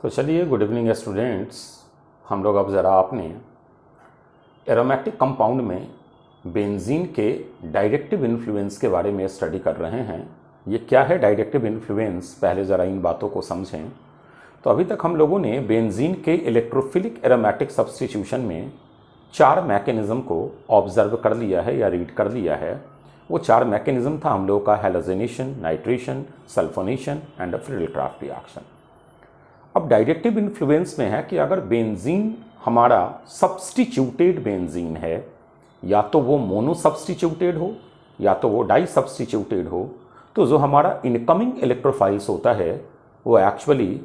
तो चलिए, good evening students. हम लोग अब ज़रा आपने एरोमेटिक कंपाउंड में बेंजीन के डायरेक्टिव इन्फ्लुएंस के बारे में स्टडी कर रहे हैं। ये क्या है डायरेक्टिव इन्फ्लुएंस, पहले ज़रा इन बातों को समझें। तो अभी तक हम लोगों ने बेंजीन के इलेक्ट्रोफिलिक एरोमेटिक सब्स्टिट्यूशन में 4 मैकेनिज़्म को ऑब्जर्व कर लिया है या रीड कर लिया है। वो 4 मैकेनिज़्म था हम लोगों का halogenation, nitration, sulphonation and Friedel Crafts reaction. अब डायरेक्टिव इन्फ्लुएंस में है कि अगर बेंजीन हमारा सब्स्टिट्यूटेड बेंजीन है, या तो वो मोनो सब्स्टिट्यूटेड हो या तो वो डाई सब्स्टिट्यूटेड हो, तो जो हमारा इनकमिंग इलेक्ट्रोफाइल्स होता है वो एक्चुअली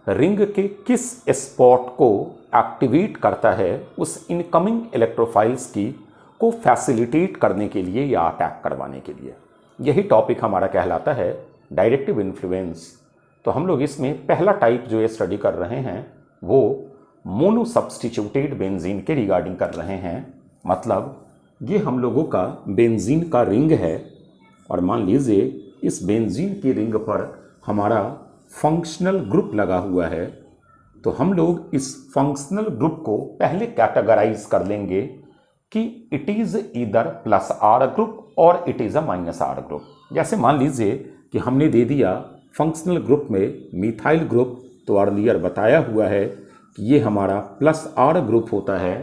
रिंग के किस स्पॉट को एक्टिवेट करता है उस इनकमिंग इलेक्ट्रोफाइल्स की को फैसिलिटेट करने के लिए या अटैक करवाने के लिए। यही टॉपिक हमारा कहलाता है डायरेक्टिव इन्फ्लुएंस। तो हम लोग इसमें पहला टाइप जो ये स्टडी कर रहे हैं वो मोनो सब्स्टिट्यूटेड बेंजीन के रिगार्डिंग कर रहे हैं। मतलब ये हम लोगों का बेंजीन का रिंग है और मान लीजिए इस बेंजीन की रिंग पर हमारा फंक्शनल ग्रुप लगा हुआ है। तो हम लोग इस फंक्शनल ग्रुप को पहले कैटेगराइज कर लेंगे कि it is either plus R group और it is a minus R group. जैसे मान लीजिए कि हमने दे दिया फंक्शनल ग्रुप में मिथाइल ग्रुप, तो अर्लियर बताया हुआ है कि ये हमारा प्लस आर ग्रुप होता है।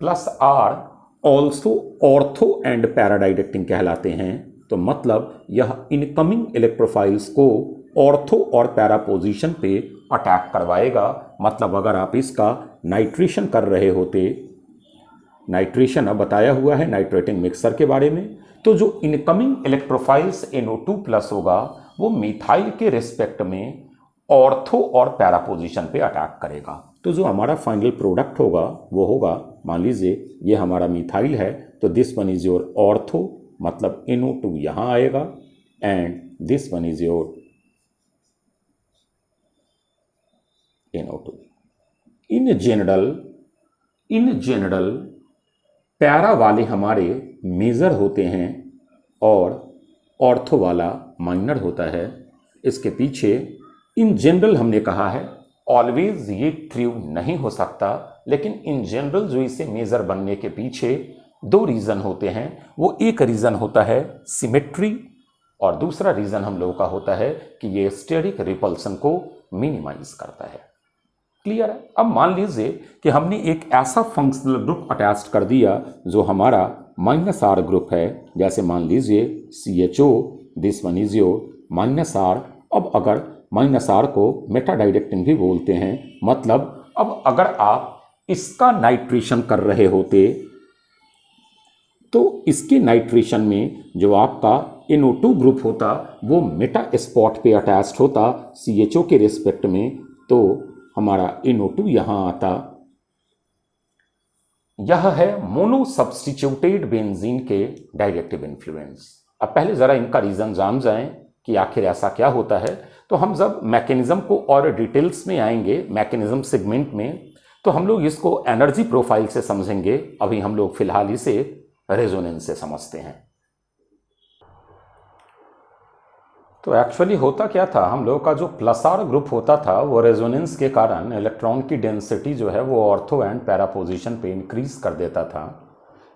Plus R also ortho and para directing कहलाते हैं। तो मतलब यह इनकमिंग इलेक्ट्रोफाइल्स को ऑर्थो और पैरा पोजीशन पे अटैक करवाएगा। मतलब अगर आप इसका नाइट्रेशन कर रहे होते, नाइट्रेशन अब बताया हुआ है नाइट्रेटिंग मिक्सर के बारे में, तो जो इनकमिंग इलेक्ट्रोफाइल्स NO2+ होगा वो मिथाइल के रिस्पेक्ट में ऑर्थो और पैरा पोजीशन पे अटैक करेगा। तो जो हमारा फाइनल प्रोडक्ट होगा वो होगा, मान लीजिए ये हमारा मिथाइल है तो this one is your ortho, मतलब NO2 यहाँ आएगा and this one is your NO2। In general para वाले हमारे मेजर होते हैं और ऑर्थो वाला माइनर होता है। इसके पीछे इन जनरल हमने कहा है, ऑलवेज ये ट्रू नहीं हो सकता, लेकिन इन जनरल जो इसे मेजर बनने के पीछे 2 रीज़न होते हैं। वो एक रीज़न होता है सिमेट्री और दूसरा रीज़न हम लोगों का होता है कि ये स्टेरिक रिपल्सन को मिनिमाइज करता है। क्लियर है? अब मान लीजिए कि हमने एक ऐसा फंक्शनल ग्रुप अटैच कर दिया जो हमारा माइनस आर ग्रुप है। जैसे मान लीजिए CHO, this one is your minus R. अब अगर माइनस आर को मेटा डायरेक्टिंग भी बोलते हैं, मतलब अब अगर आप इसका नाइट्रेशन कर रहे होते तो इसके नाइट्रेशन में जो आपका NO2 ग्रुप होता वो मेटा स्पॉट पे अटैच्ड होता CHO के रिस्पेक्ट में, तो हमारा NO2 यहाँ आता। यह है मोनो सब्स्टिट्यूटेड बेंजीन के डायरेक्टिव इन्फ्लुएंस। अब पहले ज़रा इनका रीज़न जान जाएं कि आखिर ऐसा क्या होता है। तो हम जब मैकेनिज़्म को और डिटेल्स में आएंगे मैकेनिज़्म सेगमेंट में, तो हम लोग इसको एनर्जी प्रोफाइल से समझेंगे। अभी हम लोग फिलहाल इसे रेजोनेंस से समझते हैं। तो एक्चुअली होता क्या था, हम लोगों का जो प्लस आर ग्रुप होता था वो रेजोनेंस के कारण इलेक्ट्रॉन की डेंसिटी जो है वो ऑर्थो एंड पैरा पोजीशन पे इंक्रीज कर देता था।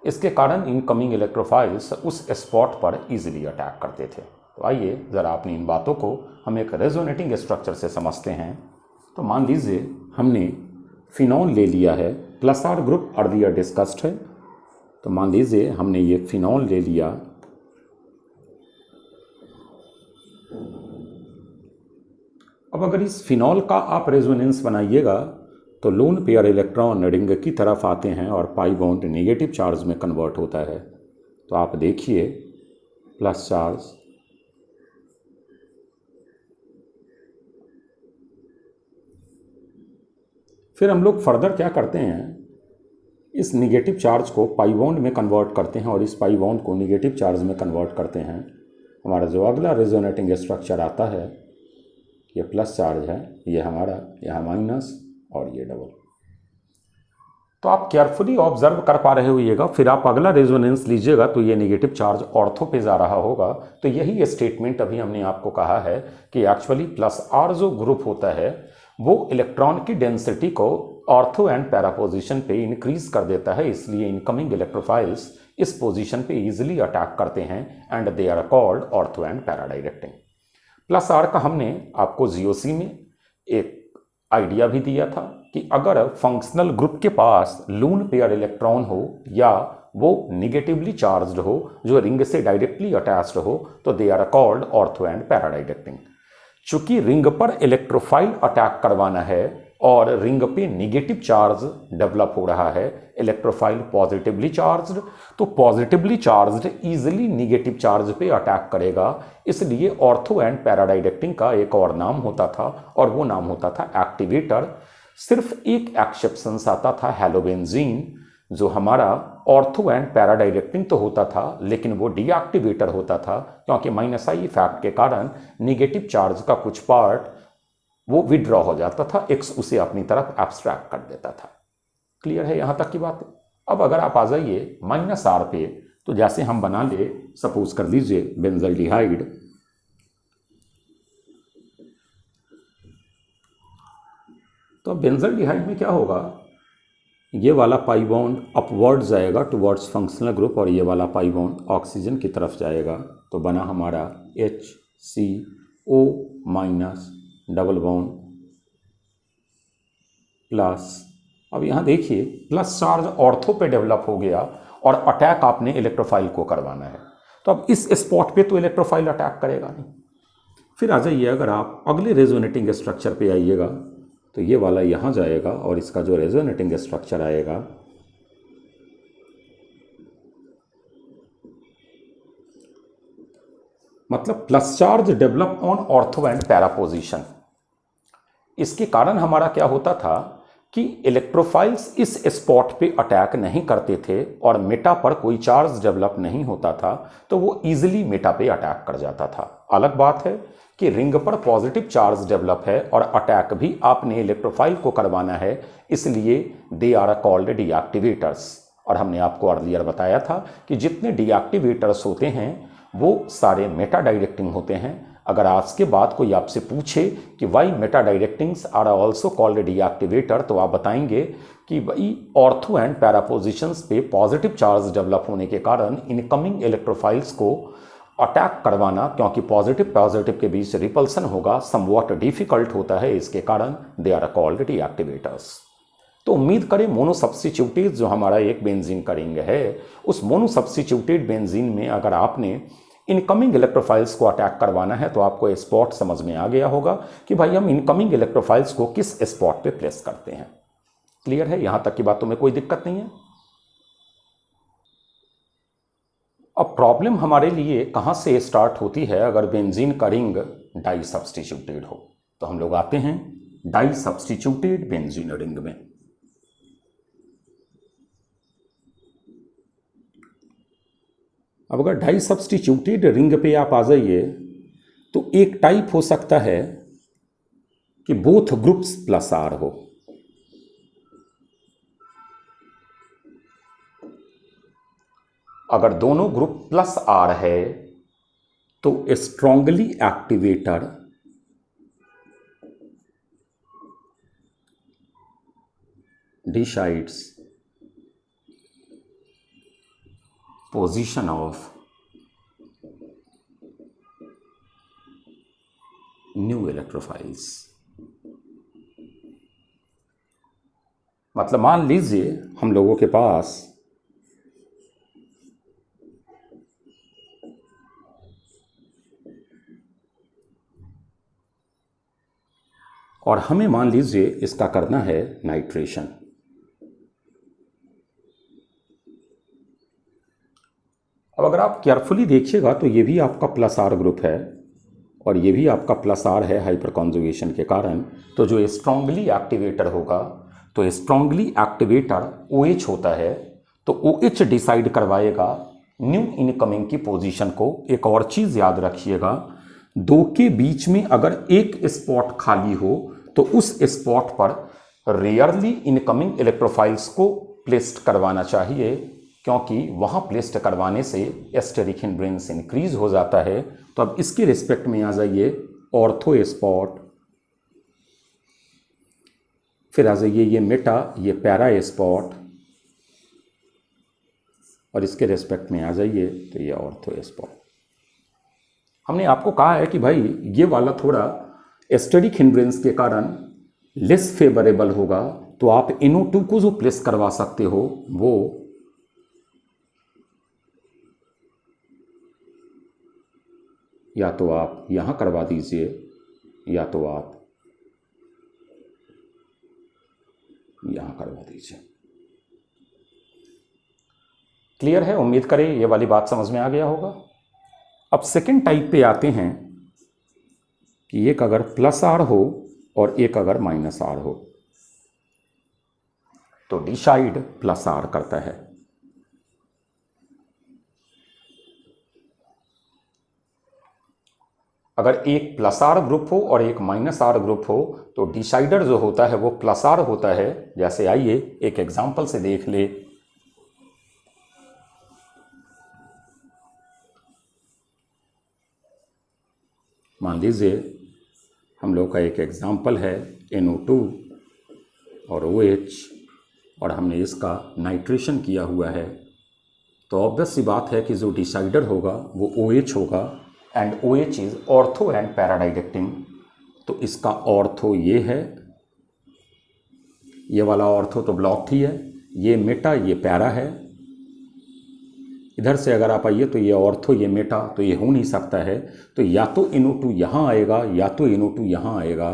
इसके कारण इनकमिंग इलेक्ट्रोफाइल्स उस स्पॉट पर इजीली अटैक करते थे। तो आइए ज़रा अपनी इन बातों को हम एक रेजोनेटिंग स्ट्रक्चर से समझते हैं। तो मान लीजिए हमने फिनॉल ले लिया है, plus R group earlier discussed है। तो मान लीजिए हमने ये फिनॉल ले लिया, अब अगर इस फिनॉल का आप रेजोनेंस बनाइएगा तो लोन पेयर इलेक्ट्रॉन रिंग की तरफ आते हैं और पाई बॉन्ड नेगेटिव चार्ज में कन्वर्ट होता है। तो आप देखिए प्लस चार्ज, फिर हम लोग फर्दर क्या करते हैं, इस नेगेटिव चार्ज को पाई बॉन्ड में कन्वर्ट करते हैं और इस पाई बॉन्ड को नेगेटिव चार्ज में कन्वर्ट करते हैं। हमारा जो अगला रेजोनेटिंग स्ट्रक्चर आता है ये प्लस चार्ज है, ये हमारा यहाँ माइनस और ये डबल। तो आप केयरफुली ऑब्जर्व कर पा रहे होइएगा। फिर आप अगला रेजोनेंस लीजिएगा तो ये नेगेटिव चार्ज ऑर्थो पे जा रहा होगा। तो यही स्टेटमेंट अभी हमने आपको कहा है कि एक्चुअली प्लस आर जो ग्रुप होता है वो इलेक्ट्रॉन की डेंसिटी को ऑर्थो एंड पैरा पोजीशन पे इंक्रीज कर देता है, इसलिए इनकमिंग इलेक्ट्रोफाइल्स इस पोजीशन पे इजीली अटैक करते हैं and they are called ortho and para directing. Plus R का हमने आपको जीओसी में एक आइडिया भी दिया था कि अगर फंक्शनल ग्रुप के पास लून पेयर इलेक्ट्रॉन हो या वो निगेटिवली चार्ज्ड हो जो रिंग से डायरेक्टली अटैच्ड हो तो they are called ortho and para directing. चूंकि रिंग पर इलेक्ट्रोफाइल अटैक करवाना है और रिंग पे निगेटिव चार्ज डेवलप हो रहा है, इलेक्ट्रोफाइल पॉजिटिवली चार्ज्ड, तो positively charged easily negative charge पे अटैक करेगा, इसलिए ऑर्थो एंड पैरा डायरेक्टिंग का एक और नाम होता था और वो नाम होता था एक्टिवेटर। सिर्फ एक एक्सेप्शन आता था हैलोबेंजीन, जो हमारा ऑर्थो एंड पैरा डायरेक्टिंग तो होता था लेकिन वो डीएक्टिवेटर होता था, क्योंकि माइनस आई इफेक्ट के कारण निगेटिव चार्ज का कुछ पार्ट वो विड्रॉ हो जाता था, एक्स उसे अपनी तरफ एब्स्ट्रैक्ट कर देता था। क्लियर है यहां तक की बात? अब अगर आप आ जाइए माइनस आर पे, तो जैसे हम बना ले, सपोज कर लीजिए बेंजल्डिहाइड, तो बेंजल्डिहाइड में क्या होगा, ये वाला पाई बॉन्ड अपवर्ड जाएगा टुवर्ड्स फंक्शनल ग्रुप और ये वाला पाई बॉन्ड ऑक्सीजन की तरफ जाएगा, तो बना हमारा HCO minus double bond plus. अब यहाँ देखिए प्लस चार्ज ऑर्थो पे डेवलप हो गया और अटैक आपने इलेक्ट्रोफाइल को करवाना है, तो अब इस स्पॉट पे तो इलेक्ट्रोफाइल अटैक करेगा नहीं। फिर आ जाइए, अगर आप अगले रेजोनेटिंग स्ट्रक्चर पे आइएगा तो ये वाला यहाँ जाएगा और इसका जो रेजोनेटिंग स्ट्रक्चर आएगा मतलब plus charge develop on ortho and para position. इसके कारण हमारा क्या होता था कि इलेक्ट्रोफाइल्स इस स्पॉट पे अटैक नहीं करते थे और मेटा पर कोई चार्ज डेवलप नहीं होता था, तो वो इजीली मेटा पे अटैक कर जाता था। अलग बात है कि रिंग पर पॉजिटिव चार्ज डेवलप है और अटैक भी आपने इलेक्ट्रोफाइल को करवाना है, इसलिए दे आर कॉल्ड डीएक्टिवेटर्स। और हमने आपको अर्लियर बताया था कि जितने डीएक्टिवेटर्स होते हैं वो सारे मेटा डायरेक्टिंग होते हैं। अगर आज के बाद कोई आपसे पूछे कि why meta directings are also called deactivator, तो आप बताएंगे कि भाई ऑर्थो एंड पैरा पोजिशंस पे पॉजिटिव चार्ज डेवलप होने के कारण इनकमिंग इलेक्ट्रोफाइल्स को अटैक करवाना, क्योंकि पॉजिटिव के बीच रिपल्सन होगा, समवॉट डिफिकल्ट होता है, इसके कारण दे आर कॉल्ड डीएक्टिवेटर्स। तो उम्मीद करें मोनोसब्स्टिट्यूटेड जो हमारा एक बेंजीन का रिंग है, उस मोनोसब्स्टिट्यूटेड बेंजीन में अगर आपने इनकमिंग इलेक्ट्रोफाइल्स को अटैक करवाना है तो आपको स्पॉट समझ में आ गया होगा कि भाई हम इनकमिंग इलेक्ट्रोफाइल्स को किस स्पॉट पे प्लेस करते हैं। क्लियर है? यहां तक की बातों में कोई दिक्कत नहीं है। अब प्रॉब्लम हमारे लिए कहां से स्टार्ट होती है अगर बेंजीन का रिंग डाई सब्स्टिट्यूटेड हो, तो हम लोग आते हैं डाई सब्स्टिट्यूटेड बेंजीन रिंग में। अब अगर डाई सब्स्टिट्यूटेड रिंग पे आप आ जाइए तो एक टाइप हो सकता है कि बोथ ग्रुप्स प्लस आर हो। अगर दोनों ग्रुप प्लस आर है तो strongly activator decides position of new electrophiles। मतलब मान लीजिए हम लोगों के पास और हमें मान लीजिए इसका करना है नाइट्रेशन। अब अगर आप केयरफुली देखिएगा तो ये भी आपका प्लस आर ग्रुप है और ये भी आपका प्लस आर है हाइपर कॉन्जुगेशन के कारण। तो जो स्ट्रांगली एक्टिवेटर होगा, तो स्ट्रांगली एक्टिवेटर OH होता है, तो OH डिसाइड करवाएगा न्यू इनकमिंग की पोजीशन को। एक और चीज़ याद रखिएगा, दो के बीच में अगर एक स्पॉट खाली हो तो उस स्पॉट पर रेयरली इनकमिंग इलेक्ट्रोफाइल्स को प्लेस्ड करवाना चाहिए, क्योंकि वहाँ प्लेस्ड करवाने से एस्टेरिक हिंड्रेंस इंक्रीज हो जाता है। तो अब इसके रिस्पेक्ट में आ जाइए, ऑर्थो स्पॉट फिर आ जाइए ये मेटा, ये पैरा स्पॉट, और इसके रेस्पेक्ट में आ जाइए तो ये ऑर्थो स्पॉट। हमने आपको कहा है कि भाई ये वाला थोड़ा एस्टेरिक हिंड्रेंस के कारण लेस फेवरेबल होगा, तो आप NO2 को जो प्लेस करवा सकते हो वो या तो आप यहां करवा दीजिए या तो आप यहां करवा दीजिए। क्लियर है? उम्मीद करें ये वाली बात समझ में आ गया होगा। अब सेकंड टाइप पे आते हैं कि एक अगर प्लस आर हो और एक अगर माइनस आर हो, तो डिसाइड प्लस आर करता है। अगर एक प्लस आर ग्रुप हो और एक माइनस आर ग्रुप हो तो डिसाइडर जो होता है वो प्लस आर होता है। जैसे आइए एक एग्जांपल से देख ले। मान लीजिए हम लोग का एक एग्जांपल है NO2 और OH, और हमने इसका नाइट्रेशन किया हुआ है, तो ऑब्वियस सी बात है कि जो डिसाइडर होगा वो OH होगा, and OH is ortho and para directing. तो इसका ऑर्थो ये है, ये वाला ऑर्थो तो ब्लॉक्ड ही है, ये मेटा ये पैरा है। इधर से अगर आप आइए तो ये ऑर्थो ये मेटा, तो ये हो नहीं सकता है, तो या तो NO2 यहाँ आएगा या तो NO2 यहाँ आएगा।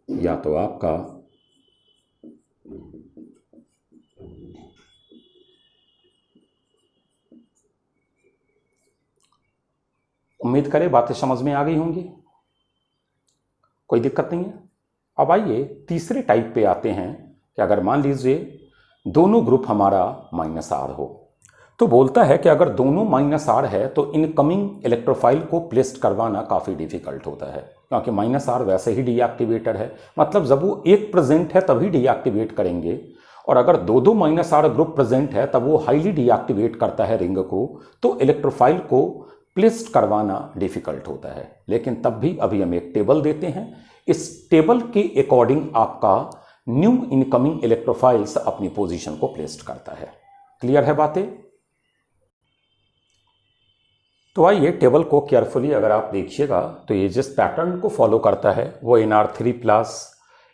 या तो आपका उम्मीद करें बातें समझ में आ गई होंगी, कोई दिक्कत नहीं है। अब आइए तीसरे टाइप पे आते हैं कि अगर मान लीजिए दोनों ग्रुप हमारा माइनस आर हो, तो बोलता है कि अगर दोनों माइनस आर है तो इनकमिंग इलेक्ट्रोफाइल को प्लेस्ड करवाना काफ़ी डिफिकल्ट होता है, क्योंकि माइनस आर वैसे ही डीएक्टिवेटर है। मतलब जब वो एक प्रेजेंट है तभी डीएक्टिवेट करेंगे, और अगर दो दो माइनस आर ग्रुप प्रेजेंट है तब वो हाईली डीएक्टिवेट करता है रिंग को, तो इलेक्ट्रोफाइल को प्लेस्ड करवाना डिफिकल्ट होता है। लेकिन तब भी अभी हम एक टेबल देते हैं, इस टेबल के अकॉर्डिंग आपका न्यू इनकमिंग इलेक्ट्रोफाइल्स अपनी पोजीशन को प्लेस्ड करता है। क्लियर है बातें? तो आइए टेबल को केयरफुली अगर आप देखिएगा तो ये जिस पैटर्न को फॉलो करता है वो NR3+,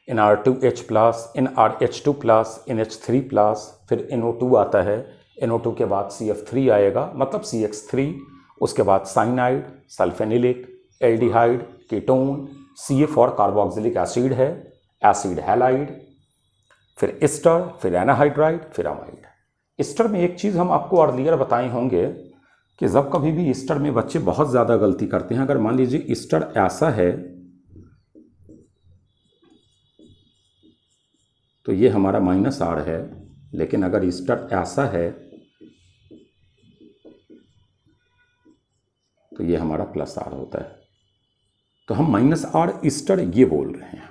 NR2H+, NRH2+, NH3+, फिर NO2 आता है, NO2 के बाद CF3 आएगा, मतलब CX3, उसके बाद साइनाइड, सल्फेनिलिक, एल्डिहाइड, कीटोन, CF और कार्बोक्सिलिक एसिड है, एसिड हैलाइड, फिर एस्टर, फिर एनाहाइड्राइड, फिर अमाइड। एस्टर में एक चीज़ हम आपको अर्लियर बताए होंगे कि जब कभी भी एस्टर में बच्चे बहुत ज़्यादा गलती करते हैं। अगर मान लीजिए एस्टर ऐसा है तो ये हमारा माइनस आर है, लेकिन अगर एस्टर ऐसा है तो ये हमारा प्लस आर होता है। तो हम माइनस आर एस्टर ये बोल रहे हैं।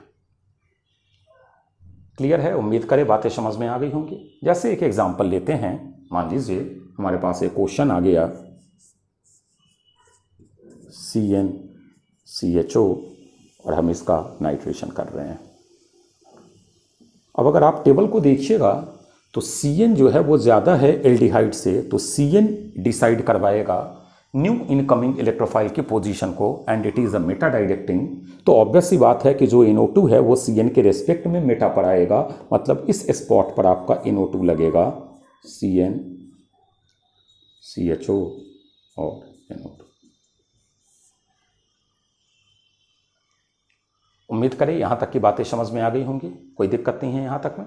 क्लियर है? उम्मीद करें बातें समझ में आ गई होंगी। जैसे एक एग्जांपल लेते हैं, मान लीजिए हमारे पास एक क्वेश्चन आ गया, CnCHO, और हम इसका नाइट्रेशन कर रहे हैं। अब अगर आप टेबल को देखिएगा तो Cn जो है वो ज़्यादा है एल्डिहाइड से, तो Cn डिसाइड करवाएगा न्यू इनकमिंग इलेक्ट्रोफाइल की पोजीशन को, and it is a Meta directing. तो ऑब्वियस सी बात है कि जो NO2 है वो Cn के रेस्पेक्ट में मेटा पर आएगा, मतलब इस स्पॉट पर आपका NO2 लगेगा, Cn CHO और NO2। उम्मीद करें यहां तक की बातें समझ में आ गई होंगी, कोई दिक्कत नहीं है यहां तक में।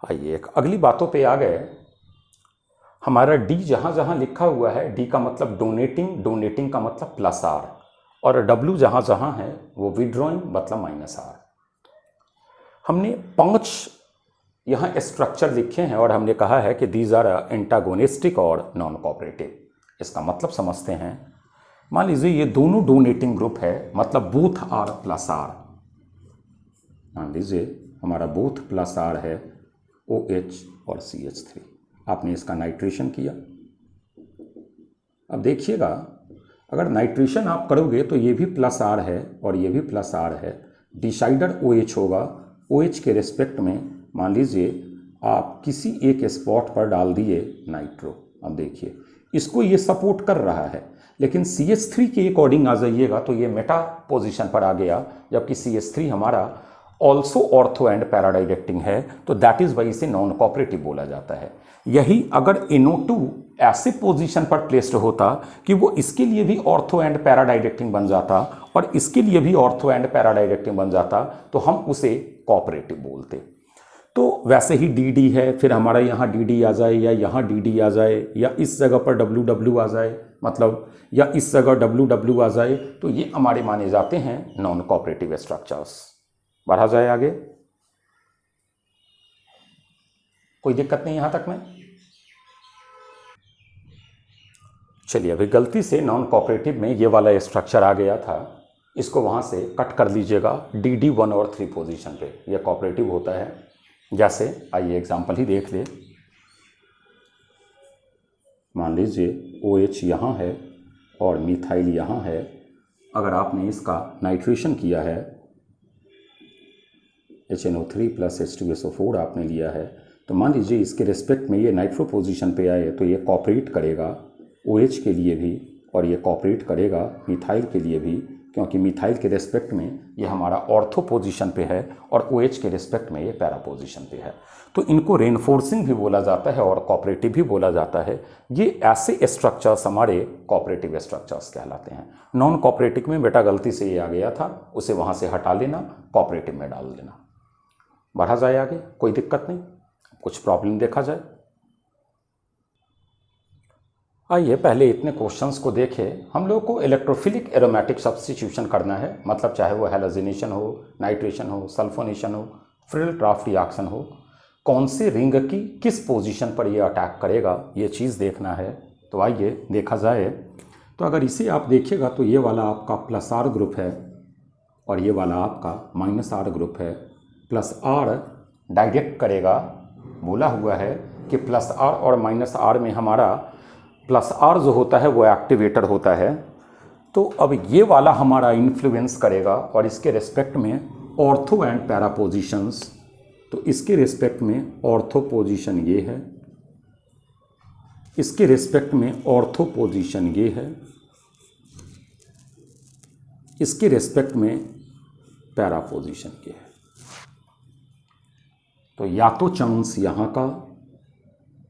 आइए एक अगली बातों पे आ गए। हमारा D जहां जहां लिखा हुआ है, D का मतलब डोनेटिंग, डोनेटिंग का मतलब प्लस आर, और W जहां जहां है वो विड्रॉइंग मतलब माइनस आर। हमने 5 यहाँ स्ट्रक्चर लिखे हैं और हमने कहा है कि दीज आर एंटागोनिस्टिक और नॉन कोऑपरेटिव। इसका मतलब समझते हैं। मान लीजिए ये दोनों डोनेटिंग ग्रुप है, मतलब बोथ आर प्लस आर। मान लीजिए हमारा बोथ प्लस आर है OH और CH3। आपने इसका नाइट्रेशन किया। अब देखिएगा, अगर नाइट्रेशन आप करोगे तो ये भी प्लस आर है और ये भी प्लस आर है, डिसाइडर OH होगा। OH के रिस्पेक्ट में मान लीजिए आप किसी एक स्पॉट पर डाल दिए नाइट्रो। अब देखिए इसको ये सपोर्ट कर रहा है, लेकिन CH3 के अकॉर्डिंग आ जाइएगा तो ये मेटा पोजीशन पर आ गया, जबकि CH3 हमारा ऑल्सो ऑर्थो एंड पैराडाइरेक्टिंग है, तो दैट इज वाई इसे नॉन कोऑपरेटिव बोला जाता है। यही अगर NO2 ऐसे पोजीशन पर प्लेस्ड होता कि वो इसके लिए भी ऑर्थो एंड पैराडाइरेक्टिंग बन जाता और इसके लिए भी ऑर्थो एंड पैराडाइरेक्टिंग बन जाता, तो हम उसे कोऑपरेटिव बोलते। तो वैसे ही DD है, फिर हमारा यहाँ DD आ जाए या यहाँ DD आ जाए या इस जगह पर WW आ जाए, मतलब या इस जगह WW आ जाए, तो ये हमारे माने जाते हैं नॉन कोऑपरेटिव स्ट्रक्चर्स। बढ़ा जाए आगे, कोई दिक्कत नहीं यहां तक में? चलिए, अभी गलती से नॉन कोऑपरेटिव में ये वाला स्ट्रक्चर आ गया था, इसको वहां से कट कर लीजिएगा। DD 1 और 3 पोजीशन पे ये कोऑपरेटिव होता है। जैसे आइए एग्जांपल ही देख ले। मान लीजिए OH यहाँ है और मिथाइल यहाँ है। अगर आपने इसका नाइट्रेशन किया है, HNO3 प्लस H2SO4 आपने लिया है, तो मान लीजिए इसके रिस्पेक्ट में ये नाइट्रो पोजीशन पे आए तो ये कॉपरेट करेगा OH के लिए भी और ये कॉपरेट करेगा मिथाइल के लिए भी, क्योंकि मिथाइल के रिस्पेक्ट में ये हमारा ऑर्थो पोजीशन पे है और OH के रिस्पेक्ट में ये पैरा पोजीशन पे है। तो इनको रेनफोर्सिंग भी बोला जाता है और कोऑपरेटिव भी बोला जाता है। ये ऐसे स्ट्रक्चर्स हमारे कोऑपरेटिव स्ट्रक्चर्स कहलाते हैं। नॉन कोऑपरेटिव में बेटा गलती से ये आ गया था, उसे वहाँ से हटा लेना, कोऑपरेटिव में डाल देना। बढ़ा जाए आगे, कोई दिक्कत नहीं, कुछ प्रॉब्लम देखा जाए। आइए पहले इतने क्वेश्चंस को देखें। हम लोग को इलेक्ट्रोफिलिक एरोमेटिक सब्स्टिट्यूशन करना है, मतलब चाहे वो हैलोजिनेशन हो, नाइट्रेशन हो, सल्फोनेशन हो, फ्रिल ड्राफ्ट रिएक्शन हो, कौन सी रिंग की किस पोजीशन पर ये अटैक करेगा, ये चीज़ देखना है। तो आइए देखा जाए। तो अगर इसे आप देखिएगा तो ये वाला आपका प्लस R ग्रुप है और ये वाला आपका माइनस R ग्रुप है। प्लस R डायरेक्ट करेगा, बोला हुआ है कि प्लस R और माइनस R में हमारा प्लस R जो होता है वो एक्टिवेटर होता है। तो अब ये वाला हमारा इन्फ्लुएंस करेगा और इसके रिस्पेक्ट में ऑर्थो एंड पैरा पोजिशंस। तो इसके रिस्पेक्ट में ऑर्थो पोजीशन ये है, इसके रिस्पेक्ट में ऑर्थो पोजीशन ये है, इसके रिस्पेक्ट में पैरा पोजीशन ये है। तो या तो चांस यहाँ का,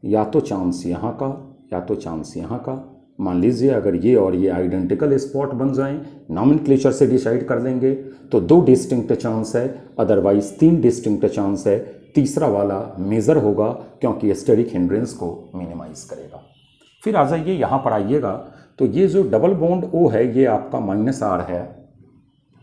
या तो चांस यहाँ का, या तो चांस यहाँ का। मान लीजिए अगर ये और ये आइडेंटिकल स्पॉट बन जाएं, नॉमेनक्लेचर से डिसाइड कर लेंगे तो 2 डिस्टिंक्ट चांस है, अदरवाइज 3 डिस्टिंक्ट चांस है। तीसरा वाला मेजर होगा क्योंकि स्टेरिक हिंड्रेंस को मिनिमाइज करेगा। फिर आ जाइए यहाँ पर आइएगा, तो ये जो डबल बॉन्ड O है ये आपका माइनस R है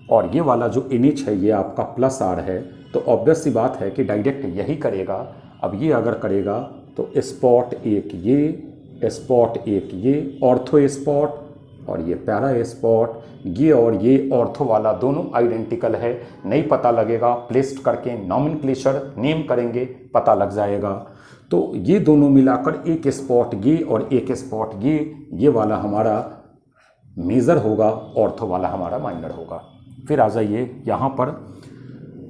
और ये वाला जो NH है ये आपका प्लस R है। तो ऑब्वियस सी बात है कि डायरेक्ट यही करेगा। अब ये अगर करेगा तो स्पॉट एक ये, स्पॉट एक ये ऑर्थो स्पॉट और ये पैरा स्पॉट, ये और ये ऑर्थो वाला दोनों आइडेंटिकल है। नहीं पता लगेगा, प्लेस्ड करके नॉमेनक्लेचर नेम करेंगे, पता लग जाएगा। तो ये दोनों मिलाकर एक स्पॉट ये और एक स्पॉट ये वाला हमारा मेजर होगा, ऑर्थो वाला हमारा माइनर होगा। फिर आ जाइए यहाँ पर,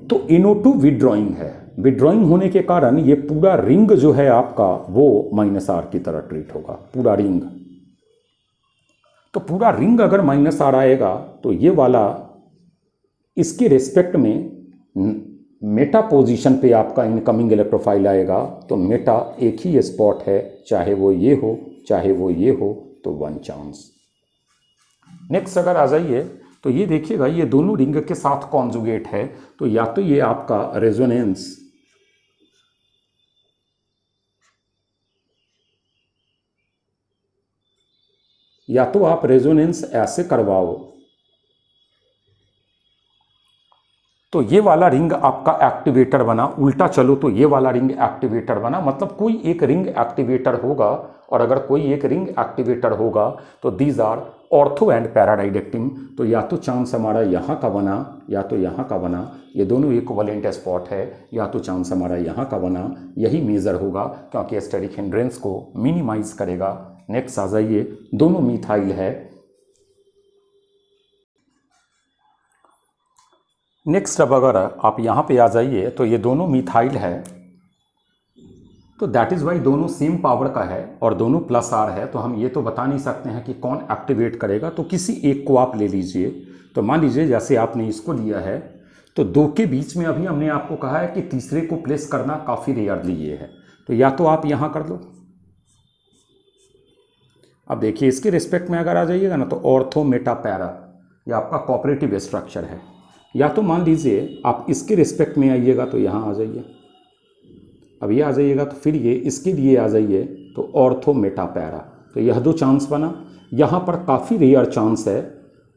तो NO2 विड्रॉइंग है। विड्रॉइंग होने के कारण ये पूरा रिंग जो है आपका वो माइनस R की तरह ट्रीट होगा, पूरा रिंग। तो पूरा रिंग अगर माइनस R आएगा तो ये वाला इसके रिस्पेक्ट में मेटा पोजीशन पे आपका इनकमिंग इलेक्ट्रोफाइल आएगा। तो मेटा एक ही स्पॉट है, चाहे वो ये हो चाहे वो ये हो, तो 1 चांस। नेक्स्ट अगर आ जाइए तो ये देखिएगा, ये दोनों रिंग के साथ कॉन्जुगेट है। तो या तो ये आपका रेजोनेंस, या तो आप रेजोनेंस ऐसे करवाओ तो ये वाला रिंग आपका एक्टिवेटर बना, उल्टा चलो तो ये वाला रिंग एक्टिवेटर बना, मतलब कोई एक रिंग एक्टिवेटर होगा, और अगर कोई एक रिंग एक्टिवेटर होगा तो these are ortho and para directing. तो या तो चांस हमारा यहाँ का बना या तो यहाँ का बना, ये दोनों इक्विवेलेंट स्पॉट है, या तो चांस हमारा यहाँ का बना, यही मेजर होगा क्योंकि स्टेरिक हिंड्रेंस को मिनिमाइज करेगा। नेक्स्ट आ जाइए, दोनों मिथाइल है। नेक्स्ट अब अगर आप यहाँ पे आ जाइए तो ये दोनों मिथाइल है, तो दैट इज़ वाई दोनों सेम पावर का है और दोनों प्लस आर है, तो हम ये तो बता नहीं सकते हैं कि कौन एक्टिवेट करेगा, तो किसी एक को आप ले लीजिए। तो मान लीजिए जैसे आपने इसको लिया है, तो दो के बीच में अभी हमने आपको कहा है कि तीसरे को प्लेस करना काफ़ी रेयरली ये है, तो या तो आप यहाँ कर लो। अब देखिए इसके रिस्पेक्ट में अगर आ जाइएगा ना, तो ऑर्थो मेटा पैरा ये आपका कोऑपरेटिव स्ट्रक्चर है, या तो मान लीजिए आप इसके रिस्पेक्ट में आइएगा तो यहाँ आ जाइए, अब ये आ जाइएगा तो फिर ये इसके लिए आ जाइए तो ऑर्थो मेटा पैरा, तो यह दो चांस बना। यहाँ पर काफ़ी रेयर चांस है,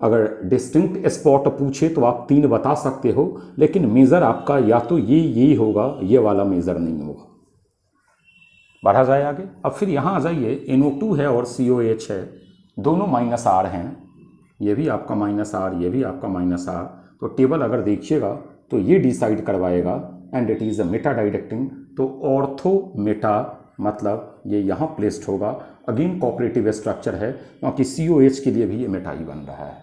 अगर डिस्टिंक्ट स्पॉट पूछे तो आप 3 बता सकते हो, लेकिन मेज़र आपका या तो ये होगा, ये वाला मेज़र नहीं होगा। बढ़ा जाए आगे। अब फिर यहाँ आ जाइए, NO2 है और COH है, दोनों -R हैं, ये भी आपका -R, ये भी आपका -R, तो टेबल अगर देखिएगा तो ये डिसाइड करवाएगा and it is a meta directing, तो ऑर्थो मेटा मतलब ये यहाँ प्लेस्ड होगा। अगेन कोऑपरेटिव स्ट्रक्चर है क्योंकि COH के लिए भी ये मेटा ही बन रहा है।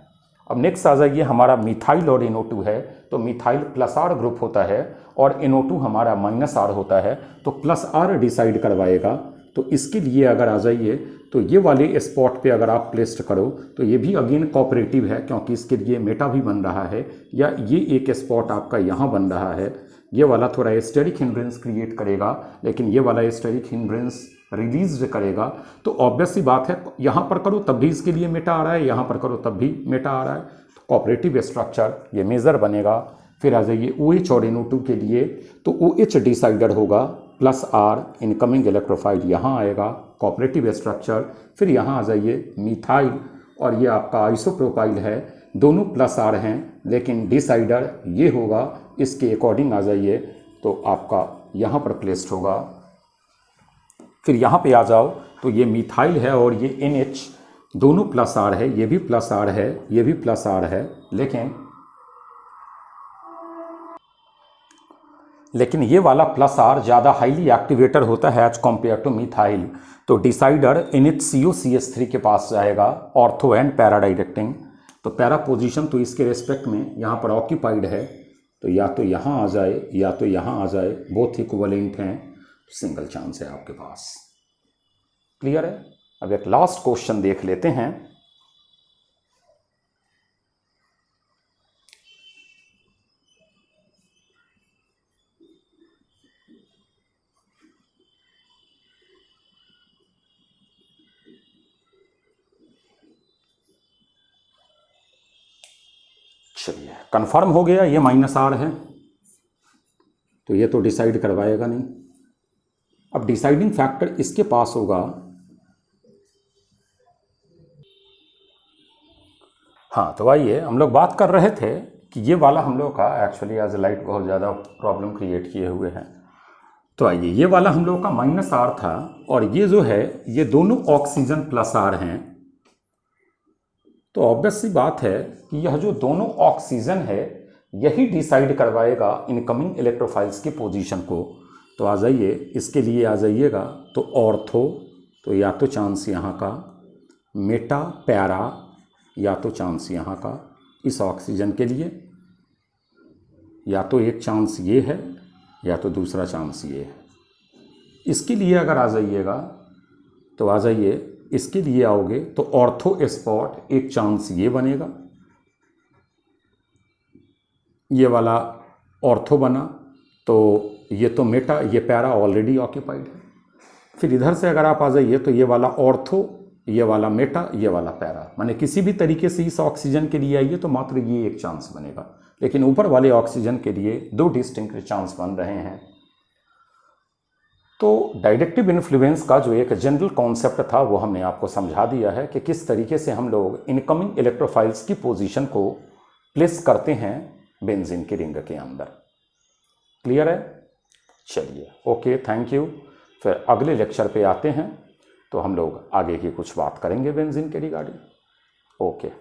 अब नेक्स्ट आ जाइए, हमारा मिथाइल और NO2 है, तो मिथाइल +R ग्रुप होता है और NO2 हमारा -R होता है, तो +R डिसाइड करवाएगा। तो इसके लिए अगर आ जाइए तो ये वाले स्पॉट पे अगर आप प्लेस्ड करो तो ये भी अगेन कोऑपरेटिव है क्योंकि इसके लिए मेटा भी बन रहा है, या ये एक स्पॉट आपका यहाँ बन रहा है, ये वाला थोड़ा स्टेरिक हिंड्रेंस क्रिएट करेगा, लेकिन ये वाला स्टेरिक हिंड्रेंस रिलीज करेगा। तो ऑब्वियस सी बात है, यहाँ पर करो तब भी इसके लिए मेटा आ रहा है, यहाँ पर करो तब भी मेटा आ रहा है, तो कोऑपरेटिव स्ट्रक्चर ये मेजर बनेगा। फिर आ जाइए OH और NO2 के लिए, तो OH डिसाइडर होगा +R, इनकमिंग इलेक्ट्रोफाइल यहाँ आएगा, कोऑपरेटिव स्ट्रक्चर। फिर यहाँ आ जाइए मिथाइल, और ये आपका आइसोप्रोपाइल है, दोनों +R हैं, लेकिन डिसाइडर ये होगा, इसके अकॉर्डिंग आ जाइए तो आपका यहाँ पर प्लेस्ड होगा। फिर यहाँ पे आ जाओ तो ये मिथाइल है और ये NH, दोनों +R है, ये भी +R है, ये भी +R है, लेकिन ये वाला +R ज़्यादा हाईली एक्टिवेटर होता है एज कॉम्पेयर टू मिथाइल, तो डिसाइडर NHCOCH3 के पास जाएगा, ऑर्थो एंड पैराडाइडेक्टिंग। तो पैरा पोजीशन तो इसके रेस्पेक्ट में यहाँ पर ऑक्यूपाइड है, तो या तो यहाँ आ जाए या तो यहाँ आ जाए, बोथ इक्विवेलेंट हैं, सिंगल चांस है आपके पास। क्लियर है। अब एक लास्ट क्वेश्चन देख लेते हैं। चलिए कंफर्म हो गया, ये -R है, तो ये तो डिसाइड करवाएगा नहीं। अब डिसाइडिंग फैक्टर इसके पास होगा, हाँ, तो आइए हम लोग बात कर रहे थे कि ये वाला हम लोग का एक्चुअली एज लाइट बहुत ज़्यादा प्रॉब्लम क्रिएट किए हुए हैं। तो आइए, ये वाला हम लोग का -R था, और ये जो है ये दोनों ऑक्सीजन +R हैं, तो ऑब्वियस सी बात है कि यह जो दोनों ऑक्सीजन है यही डिसाइड करवाएगा इनकमिंग इलेक्ट्रोफाइल्स की पोजीशन को। तो आ जाइए, इसके लिए आ जाइएगा तो ऑर्थो, तो या तो चांस यहाँ का, मेटा पैरा, या तो चांस यहाँ का इस ऑक्सीजन के लिए, या तो एक चांस ये है या तो दूसरा चांस ये है। इसके लिए अगर आ जाइएगा तो आ जाइए, इसके लिए आओगे तो ऑर्थो स्पॉट एक चांस ये बनेगा, ये वाला ऑर्थो बना, तो ये तो मेटा, ये पैरा ऑलरेडी ऑक्यूपाइड है। फिर इधर से अगर आप आ जाइए तो ये वाला ऑर्थो, ये वाला मेटा, ये वाला पैरा, माने किसी भी तरीके से इस ऑक्सीजन के लिए आइए तो मात्र ये एक चांस बनेगा, लेकिन ऊपर वाले ऑक्सीजन के लिए 2 डिस्टिंक्ट चांस बन रहे हैं। तो डायरेक्टिव इन्फ्लुएंस का जो एक जनरल कॉन्सेप्ट था वो हमने आपको समझा दिया है कि किस तरीके से हम लोग इनकमिंग इलेक्ट्रोफाइल्स की पोजीशन को प्लेस करते हैं बेंजीन की रिंग के अंदर। क्लियर है? चलिए, ओके, थैंक यू। फिर अगले लेक्चर पे आते हैं तो हम लोग आगे की कुछ बात करेंगे बेंजीन के रिगार्डिंग। ओके।